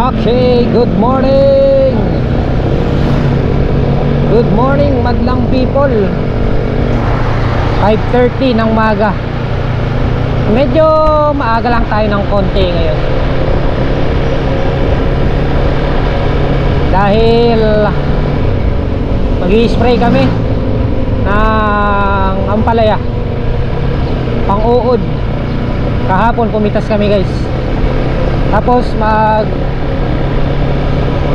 Okay, good morning. Good morning, madlang people. 5:30 ng umaga. Medyo maaga lang tayo ng konti ngayon. Dahil mag-i-spray kami ng ampalaya pang-uod. Kahapon pumitas kami, guys. Tapos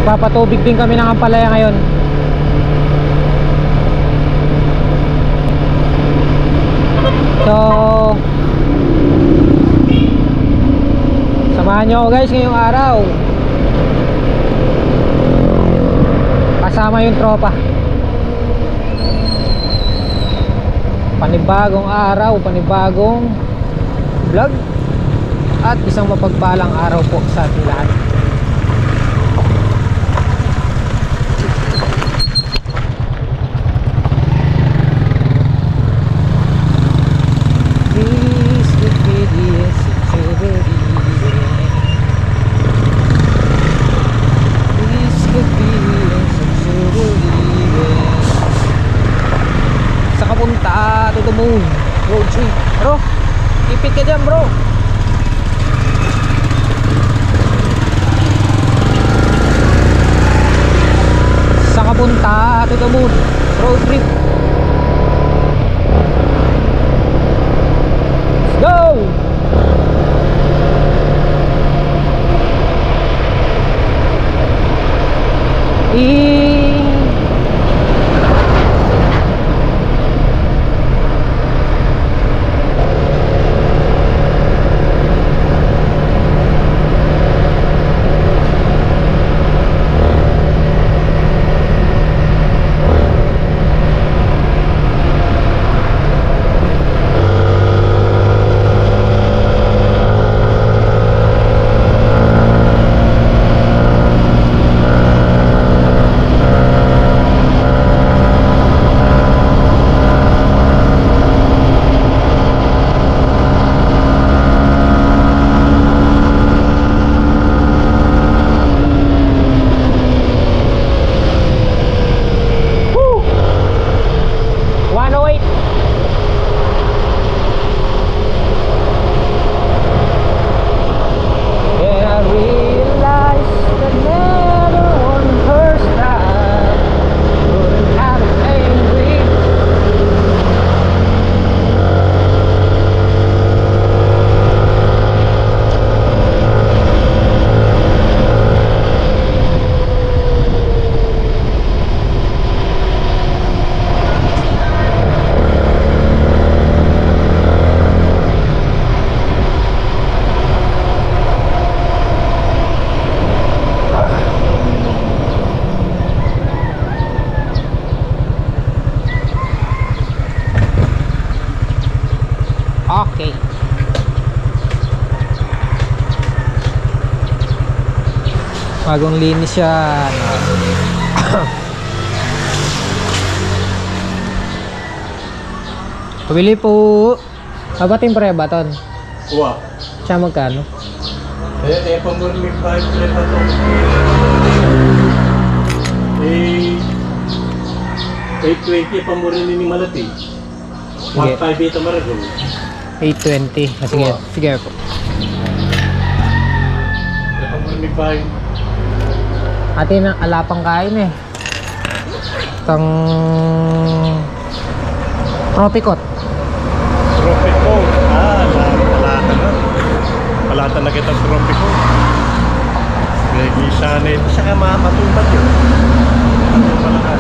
magpapatubig din kami ng ampalaya ngayon. So samahan nyo ako, guys, ngayong araw. Kasama yung tropa. Panibagong araw, panibagong vlog, at isang mapagpalang araw po sa ating lahat. Sa kapunta to the moon road trip, bro. Ipit ka dyan, bro. Sa kapunta to the moon road trip. Let's go. Okay. Bagong linis yan. Pabili po. Abating pre baton. Uwa. Siya magkano? Eh, pamurmi 5 plate ito. Eh, 820 pamurmi ni Malati. 1.5 ito marago. 820. Sige, sige po. Eh, pamurmi 5. Atin ang alapang kain eh. Itong Tropicot. Tropico. Palata na. Palata na kita Tropico. Isa na ito. Saka matubad yun. Matubad na.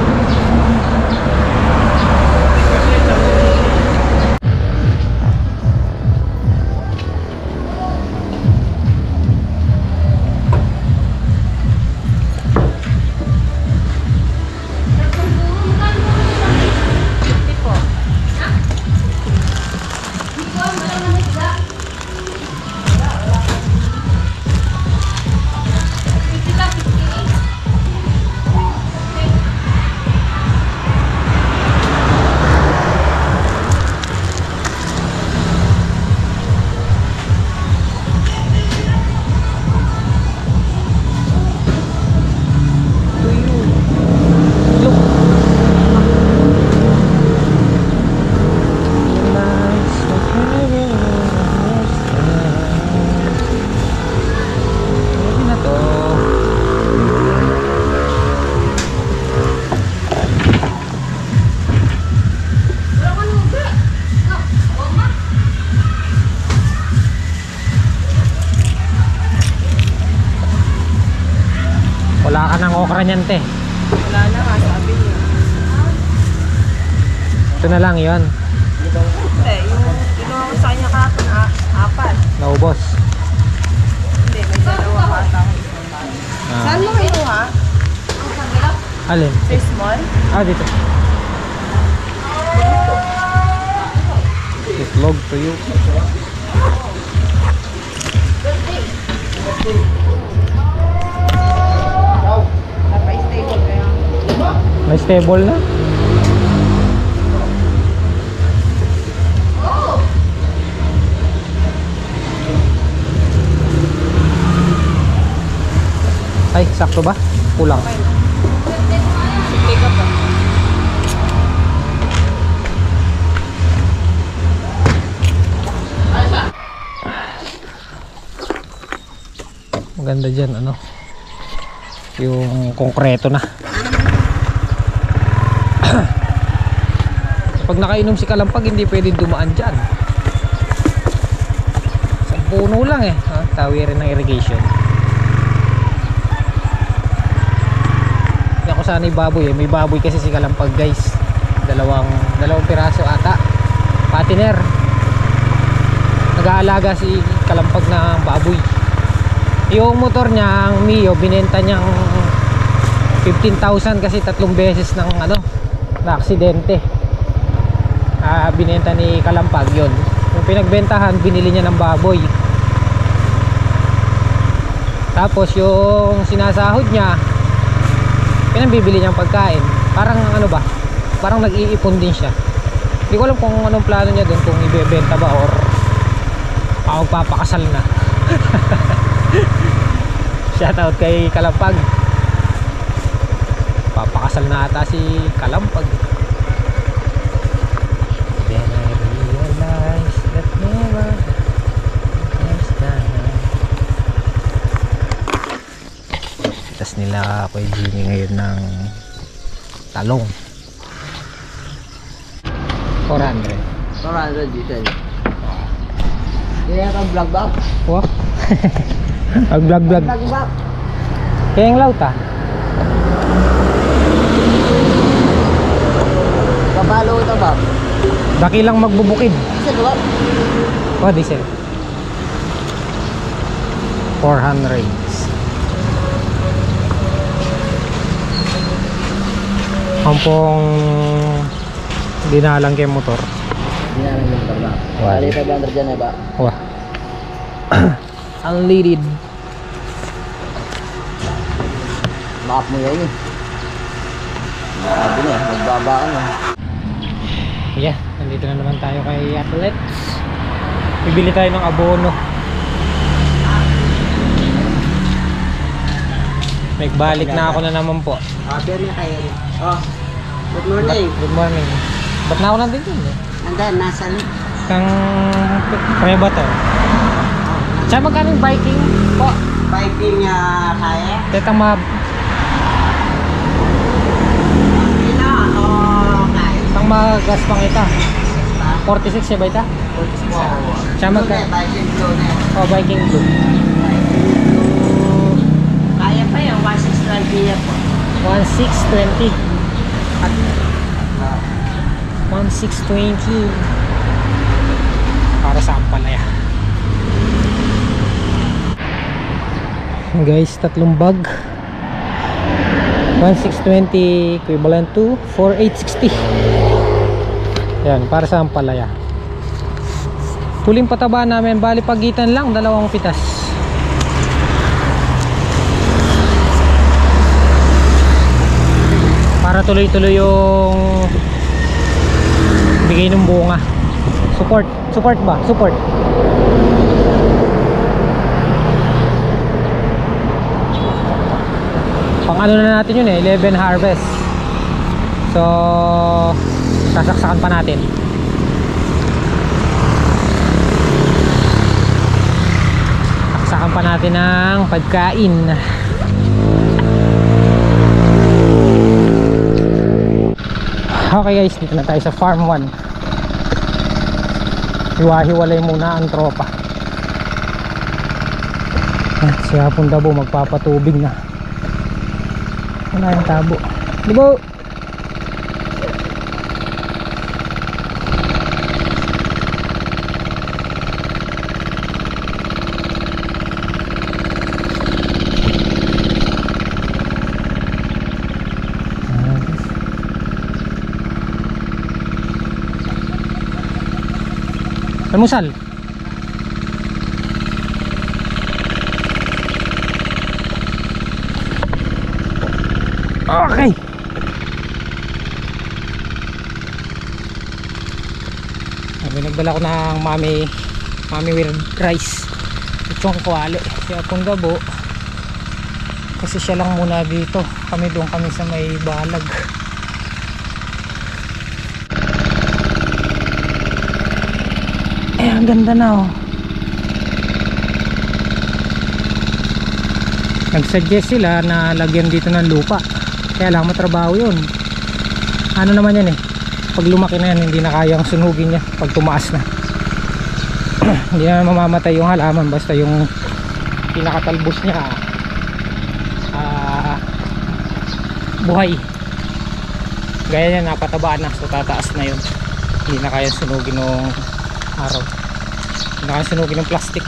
okra niyan, te. Wala na nga, sabi niya. Ito na lang yon. Hindi, yung kinuha ko sa kanya kahapon, 4. Naubos. Hindi, may 2 bata ko, 1 bata. Saan mo kinuha? Alin? Sa small? Dito. Itlog to you. Napa-stable kaya. May stable na. Ay, sakto ba? Kulang. Sige ka pa. Maganda dyan, ano, yung konkreto na. Pag nakainom si Kalampag, hindi pwedeng dumaan dyan. Sa puno lang eh, tawirin ng irrigation. Hindi ako sanay baboy eh. May baboy kasi si Kalampag, guys. Dalawang piraso ata. Patiner. Nag-aalaga si Kalampag na baboy. Yung motor niya, ang Mio, binenta niyang 15,000 kasi 3 beses ng na aksidente. Binenta ni Kalampag yun. Yung pinagbentahan, binili niya ng baboy. Tapos yung sinasahod niya, pinambibili niyang pagkain. Parang parang nag-iipon din siya. Hindi ko alam kung anong plano niya doon, kung ibebenta ba or magpapakasal na. Shoutout kay Kalampag. Papakasal na ata si Kalampag. Then I realized that never was done. Tas nila Kuya Jimmy ngayon ng talong. 400. 400 diesel. Kaya kang vlog back? Wow. Vlog. Vlog back. Kaya yung lauta. Babalo ito ba? Daki lang magbubukid. Diesel ba? Oh, diesel. 400. Hampong dinalang kay motor. Hindi na lang yung vlog. Bali 500 dyan eh ba? Wah. Unleaded. Bakap mo yan eh. Sabi na, magbaba ka na. Yeah, nandito na naman tayo kay Athletes. Bibili tayo ng abono. Nagbalik na ako na naman po. Pero niya kayo. Oh, good morning. Good morning. Ba't na ako nandito eh? Nandan, nasa lip. Kang Preba to. Tsaka magkano yung biking po? Biking kaya? Tetang mab. Pila o kaya? Tang magas pang ita. 46 siya ba ita? 46 Tsaka magkano? Biking blue na. Oh, biking blue. Kaya pa yan, 1,620 yan po. 1620. 1620 para sa ampalaya. Guys, 3 bag. 1620 equivalent to 4860. Yan, para sa ampalaya. Huling pataba namin, bali pagitan lang, 2 pitas. Para tuloy-tuloy yung bigay ng bunga. Support ba? Support. Pang ano na natin yun eh, 11 harvest. So sasaksakan pa natin. Saksakan pa natin ng pagkain. Okay guys, dito na tayo sa farm 1. Hiwa-hiwalay muna ang tropa. Si Hapon Dabo magpapatubig na. Wala yung tabo. Libo! Almusal. Okay. Sabi, nagdala ko ng mami with rice. Itong kwali. Siya pong gabo. Kasi siya lang muna dito. Kami doon kami sa may balag. Eh, ang ganda na oh. Nag-suggest sila na lagyan dito ng lupa. Kaya lang matrabaho yun. Ano naman yan eh, pag lumaki na yan hindi na kayang sunugin niya pag tumaas na. Hindi na mamamatay yung halaman, basta yung pinakatalbos niya buhay. Gaya niya napatabaan na, so tataas na yun. Hindi na kayang sunugin ng araw, hindi na kayang sunugin ng plastic.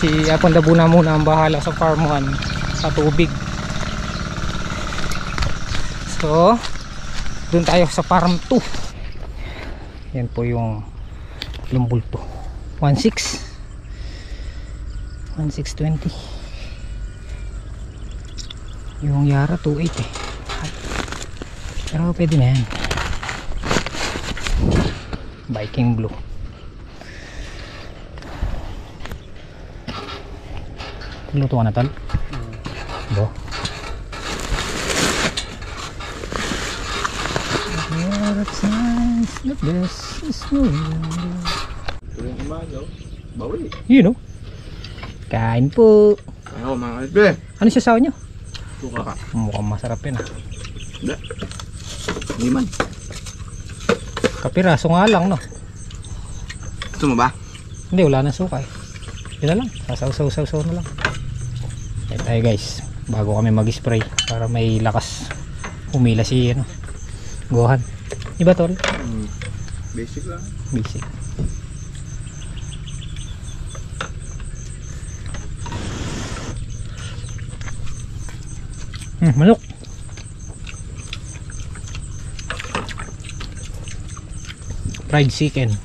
Si Apondabuna muna ang bahala sa farm 1 sa tubig. So doon tayo sa farm 2. Yan po yung lumbulto. 1620. Yung Yara 28 eh. Pero pwede na yan. Viking blue. Luto ka na tal? Bo. Tuwing umaga, bawi. You know. Kain po. Ako mga kalbe. Ano siya sawa nyo? Suka ka. Mukhang masarap yun ah. Hindi. Hindi man. Kapiraso nga lang no. Gusto mo ba? Hindi, wala na suka eh. Yun na lang, sasaw na lang. Ayan tayo guys, bago kami mag-spray para may lakas humila si ano, Gohan. Diba tol? Basic lang. Basic. Manok. Fried chicken.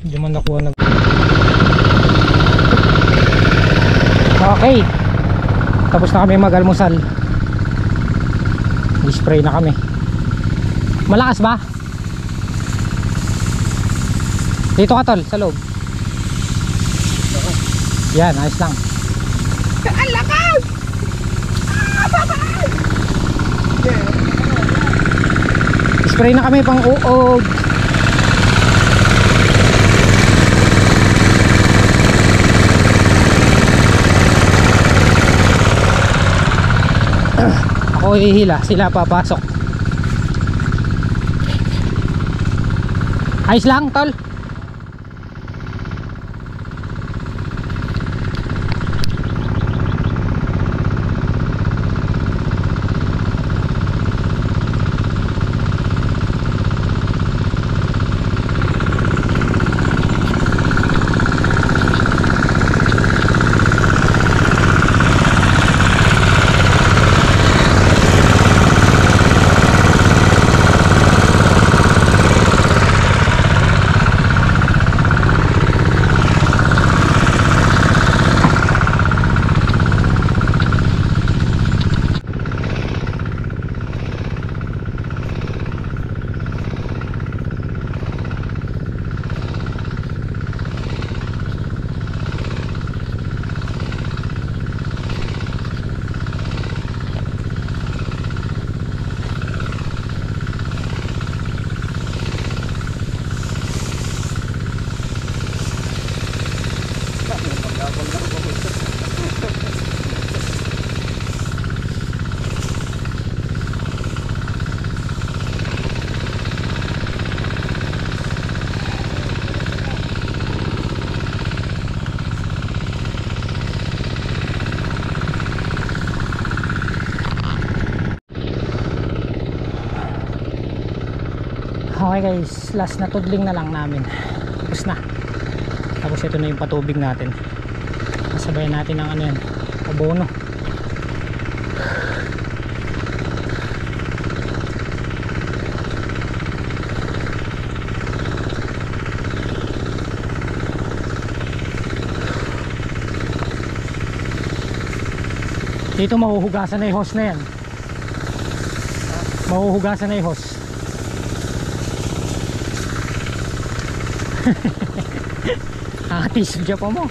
Hindi man nakuha nag... Okay, tapos na kami mag-almusal. I-spray na kami. Malakas ba? Dito ka tol, sa loob. Yan, ayos lang. Ang lakas! Spray na kami pang uog. Ako hihila, sila papasok. Ayos lang tol. Okay guys, last na tudling na lang namin. Tapos na. Tapos ito na yung patubig natin. Kasabayan natin ng ano yan, abono. Dito mahuhugasan na yung hose na yan. Mahuhugasan na yung hose. Atis dyan pa mo.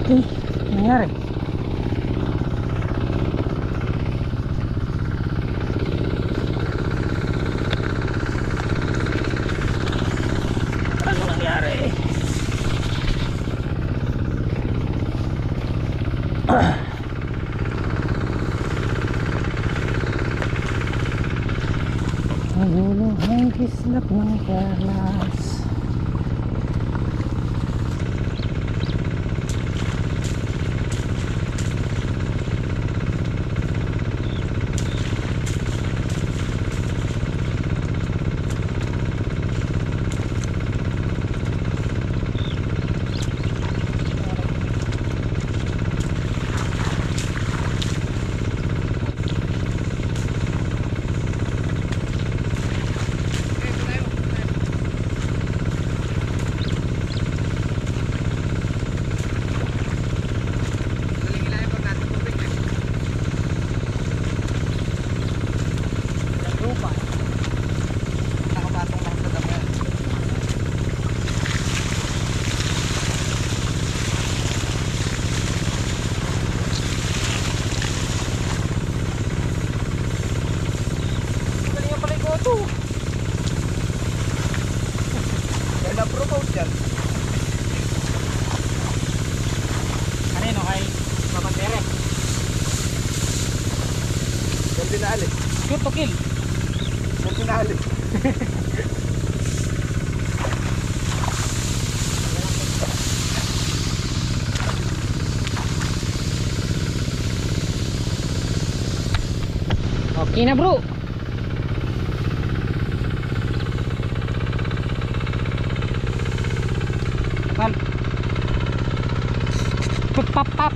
Eh, nangyari? Ano nangyari? Ang gulo ang kislap ng kalas. Na-promote yan. Kanino kay Babantere? Yung pinaalis. Shoot to kill. Yung pinaalis. Okay na bro. Pap pap pap.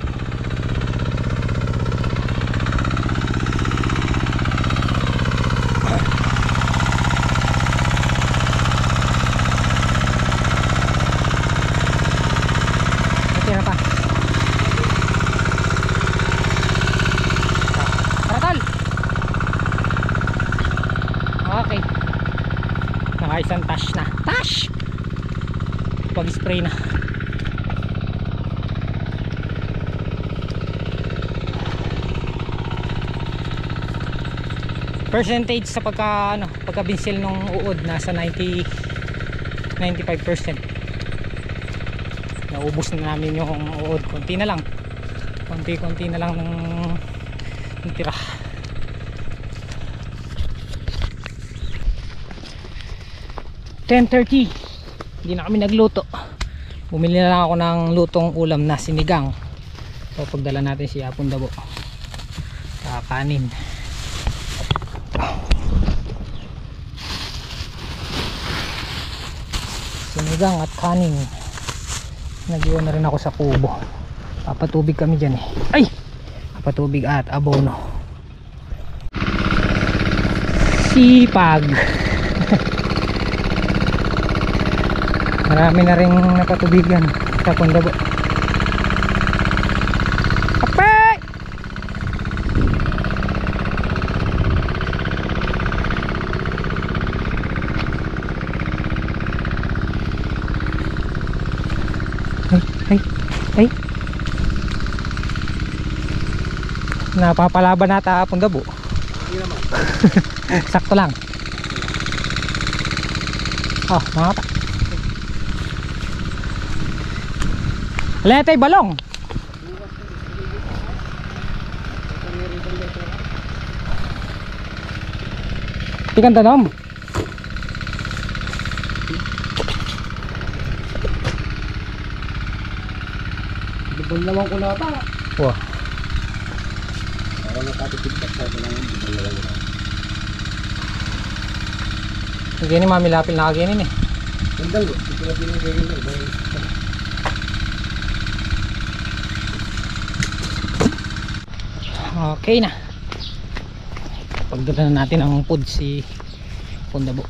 Okay na pa. Tara. Okay. Nakaisang tash na. Tash! Pag-spray na. Percentage sa pagka-binsil ng uod nasa 95%. Naubos na namin yung uod. Konti na lang. Konti-konti na lang ng tira. $10:30. Hindi na kami nagluto. Bumili na lang ako ng lutong ulam na sinigang. So pagdala natin si Apon Dabo. Kanin. Sinigang at kanin. Nag-iwan na rin ako sa kubo. Papatubig kami dyan eh. Ay! Papatubig at abono. Sipag. Marami na rin napatubigan sa Pondabo. Apay! Ay. Napapalaban nata Pondabo. Hindi naman. Sakto lang. Oh, mga pa. Letay balong. Ikan tanom. Dibal naman ko na pa. Wah. Ako nakatipid-pag sa ito lang yung dibal naman ko. Hindi ni Mami Lapil nakaginin eh. Gandang ko. Ito na pinagigil na. Okay na. Pagdala na natin ang food si Pundabo.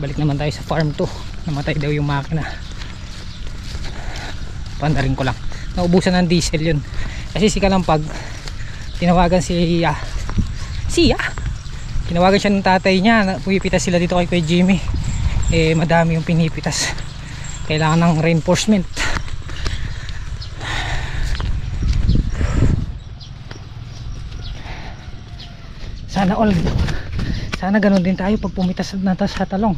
Balik naman tayo sa farm 2. Namatay daw yung makina. Pandarin ko lang. Naubusan ng diesel yun. Kasi si Kalampag tinawagan siya. Tinawagan siya ng tatay niya. Pumipitas sila dito kay Kuya Jimmy. Eh madami yung pinipitas. Kailangan ng reinforcement. Sana ganun din tayo pag pumitas natin sa talong.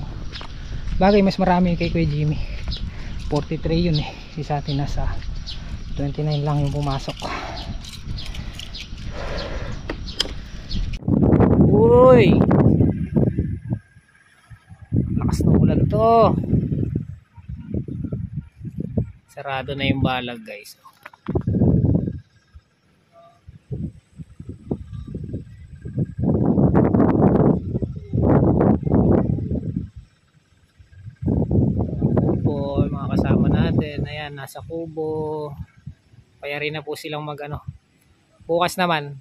Bagay mas marami kay Kuya Jimmy. 43 yun eh. Isa atin nasa 29 lang yung pumasok. Uy! Lakas ng ulan to. Sarado na yung balag guys. Ayan, nasa kubo. Payarin na po silang mag-ano. Bukas naman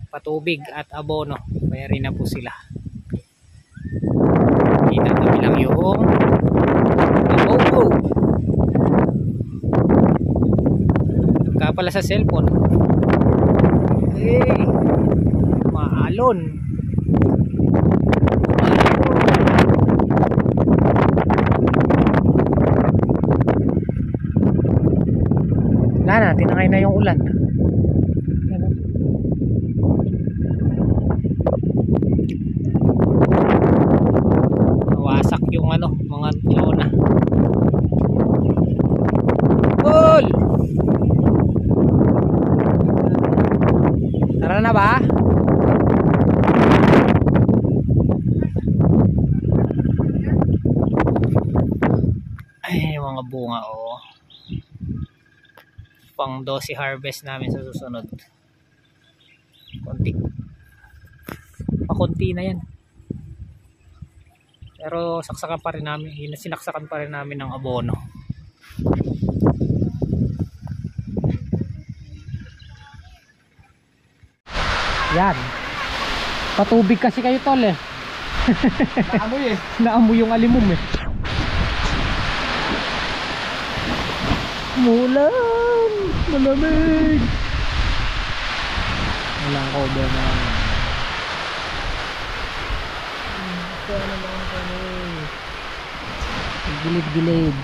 patubig at abono. Payarin na po sila. Itatabi lang yung abono. Nagka pala sa cellphone. Hey, maalon. Wala na, tinangay na yung ulan. Nawasak yung ano, mga lona. Cool! Tara na ba? Ay, mga bunga oh. Pang 12 harvest namin sa susunod. Pakunti na yan. Pero saksakan pa rin namin, sinaksakan pa rin namin ng abono. Yan. Patubig kasi kayo tol eh. Naamoy eh. Naamoy yung alimum eh. Mulan! Malamig! Walang cover na. Sana lang kami. Gilid-gilid.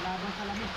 Laban sa lamig.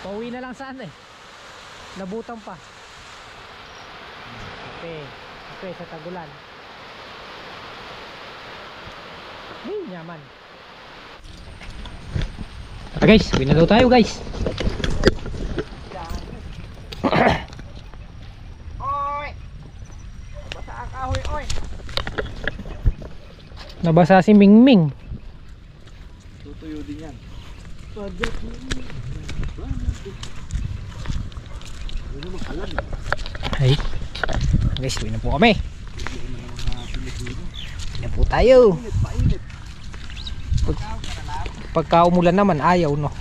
Pauwi na lang saan eh. Nabutan pa. Kape sa tagulan. Hey, nyaman. Tara guys, uwi na daw tayo guys. Nabasa si Mingming. Tutuyo din yan. Ay. Guys, tuloy na po kami. Tuloy na po tayo. Pagka umulan naman, ayaw no.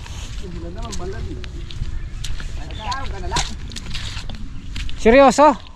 Seryoso?